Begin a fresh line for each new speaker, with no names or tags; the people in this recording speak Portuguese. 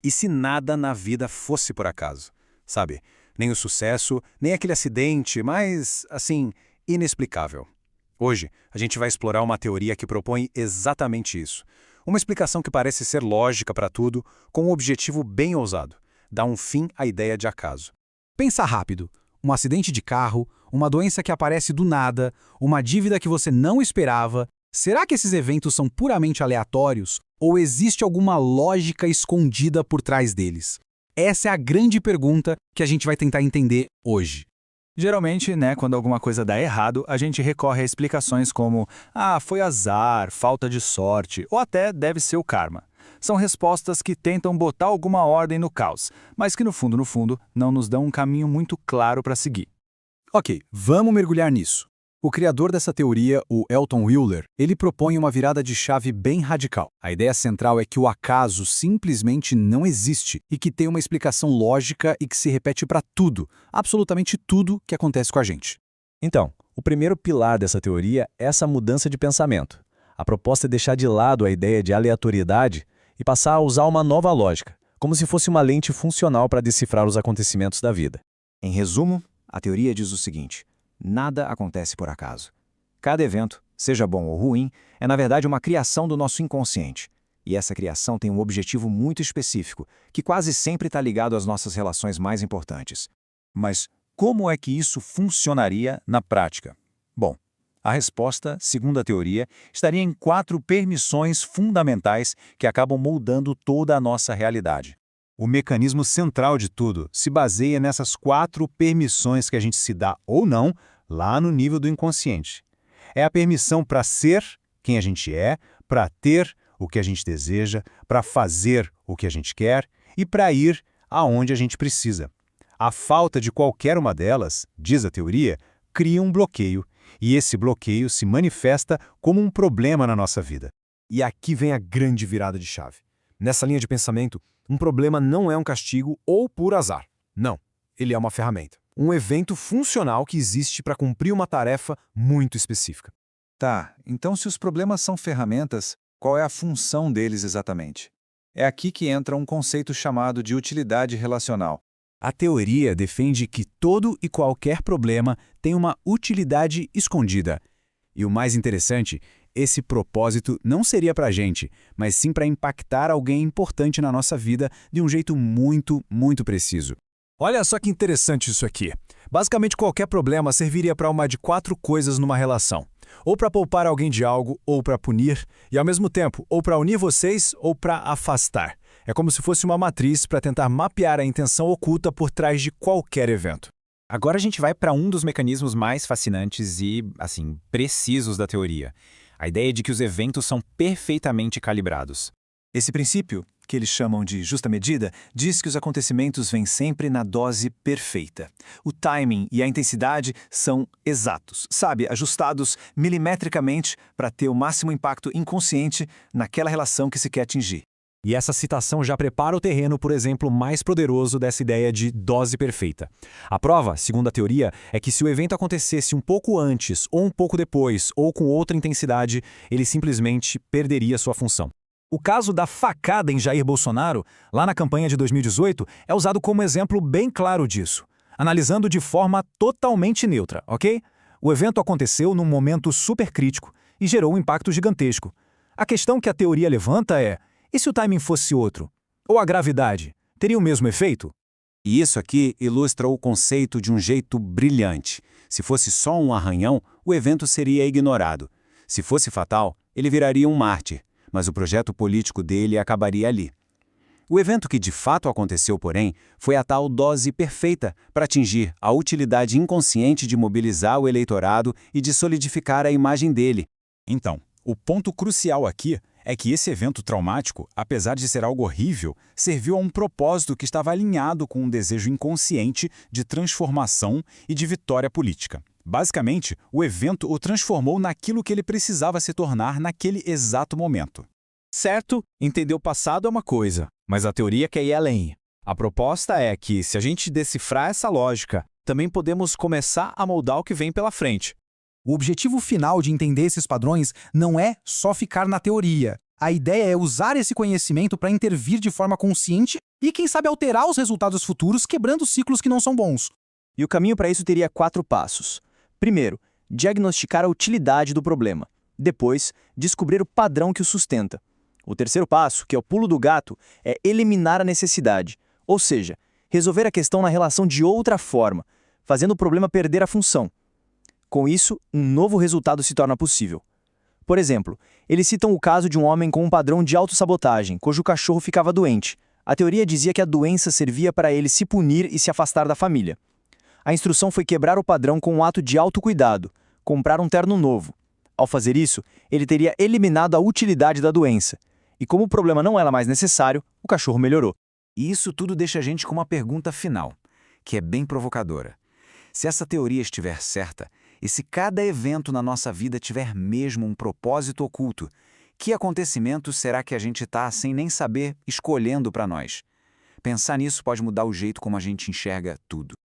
E se nada na vida fosse por acaso? Sabe? Nem o sucesso, nem aquele acidente, mas, assim, inexplicável. Hoje, a gente vai explorar uma teoria que propõe exatamente isso. Uma explicação que parece ser lógica para tudo, com um objetivo bem ousado: dar um fim à ideia de acaso.
Pensa rápido. Um acidente de carro, uma doença que aparece do nada, uma dívida que você não esperava. Será que esses eventos são puramente aleatórios ou existe alguma lógica escondida por trás deles? Essa é a grande pergunta que a gente vai tentar entender hoje.
Geralmente, quando alguma coisa dá errado, a gente recorre a explicações como foi azar, falta de sorte, ou até deve ser o karma. São respostas que tentam botar alguma ordem no caos, mas que no fundo, não nos dão um caminho muito claro para seguir.
Ok, vamos mergulhar nisso. O criador dessa teoria, o Elton Wheeler, ele propõe uma virada de chave bem radical. A ideia central é que o acaso simplesmente não existe e que tem uma explicação lógica e que se repete para tudo, absolutamente tudo que acontece com a gente.
Então, o primeiro pilar dessa teoria é essa mudança de pensamento. A proposta é deixar de lado a ideia de aleatoriedade e passar a usar uma nova lógica, como se fosse uma lente funcional para decifrar os acontecimentos da vida.
Em resumo, a teoria diz o seguinte: nada acontece por acaso. Cada evento, seja bom ou ruim, é na verdade uma criação do nosso inconsciente. E essa criação tem um objetivo muito específico, que quase sempre está ligado às nossas relações mais importantes.
Mas como é que isso funcionaria na prática? Bom, a resposta, segundo a teoria, estaria em 4 permissões fundamentais que acabam moldando toda a nossa realidade. O mecanismo central de tudo se baseia nessas 4 permissões que a gente se dá ou não lá no nível do inconsciente. É a permissão para ser quem a gente é, para ter o que a gente deseja, para fazer o que a gente quer e para ir aonde a gente precisa. A falta de qualquer uma delas, diz a teoria, cria um bloqueio, e esse bloqueio se manifesta como um problema na nossa vida.
E aqui vem a grande virada de chave. Nessa linha de pensamento, um problema não é um castigo ou por azar. Não, ele é uma ferramenta. Um evento funcional que existe para cumprir uma tarefa muito específica.
Tá, então se os problemas são ferramentas, qual é a função deles exatamente? É aqui que entra um conceito chamado de utilidade relacional.
A teoria defende que todo e qualquer problema tem uma utilidade escondida. E o mais interessante, esse propósito não seria para a gente, mas sim para impactar alguém importante na nossa vida de um jeito muito, muito preciso. Olha só que interessante isso aqui. Basicamente, qualquer problema serviria para uma de 4 coisas numa relação. Ou para poupar alguém de algo, ou para punir, e ao mesmo tempo, ou para unir vocês, ou para afastar. É como se fosse uma matriz para tentar mapear a intenção oculta por trás de qualquer evento.
Agora a gente vai para um dos mecanismos mais fascinantes e, precisos da teoria. A ideia de que os eventos são perfeitamente calibrados.
Esse princípio, que eles chamam de justa medida, diz que os acontecimentos vêm sempre na dose perfeita. O timing e a intensidade são exatos, ajustados milimetricamente para ter o máximo impacto inconsciente naquela relação que se quer atingir.
E essa citação já prepara o terreno, por exemplo, mais poderoso dessa ideia de dose perfeita. A prova, segundo a teoria, é que se o evento acontecesse um pouco antes, ou um pouco depois, ou com outra intensidade, ele simplesmente perderia sua função. O caso da facada em Jair Bolsonaro, lá na campanha de 2018, é usado como exemplo bem claro disso, analisando de forma totalmente neutra, ok? O evento aconteceu num momento super crítico e gerou um impacto gigantesco. A questão que a teoria levanta é: e se o timing fosse outro? Ou a gravidade? Teria o mesmo efeito?
E isso aqui ilustra o conceito de um jeito brilhante. Se fosse só um arranhão, o evento seria ignorado. Se fosse fatal, ele viraria um mártir, mas o projeto político dele acabaria ali. O evento que de fato aconteceu, porém, foi a tal dose perfeita para atingir a utilidade inconsciente de mobilizar o eleitorado e de solidificar a imagem dele.
Então, o ponto crucial aqui é que esse evento traumático, apesar de ser algo horrível, serviu a um propósito que estava alinhado com um desejo inconsciente de transformação e de vitória política. Basicamente, o evento o transformou naquilo que ele precisava se tornar naquele exato momento.
Certo, entender o passado é uma coisa, mas a teoria quer ir além. A proposta é que, se a gente decifrar essa lógica, também podemos começar a moldar o que vem pela frente. O objetivo final de entender esses padrões não é só ficar na teoria,
A ideia é usar esse conhecimento para intervir de forma consciente e, quem sabe, alterar os resultados futuros, quebrando ciclos que não são bons.
E o caminho para isso teria 4 passos. Primeiro, diagnosticar a utilidade do problema. Depois, descobrir o padrão que o sustenta. O terceiro passo, que é o pulo do gato, é eliminar a necessidade, ou seja, resolver a questão na relação de outra forma, fazendo o problema perder a função. Com isso, um novo resultado se torna possível. Por exemplo, eles citam o caso de um homem com um padrão de autossabotagem, cujo cachorro ficava doente. A teoria dizia que a doença servia para ele se punir e se afastar da família. A instrução foi quebrar o padrão com um ato de autocuidado, comprar um terno novo. Ao fazer isso, ele teria eliminado a utilidade da doença. E como o problema não era mais necessário, o cachorro melhorou.
E isso tudo deixa a gente com uma pergunta final, que é bem provocadora. Se essa teoria estiver certa, e se cada evento na nossa vida tiver mesmo um propósito oculto, que acontecimentos será que a gente está, sem nem saber, escolhendo para nós? Pensar nisso pode mudar o jeito como a gente enxerga tudo.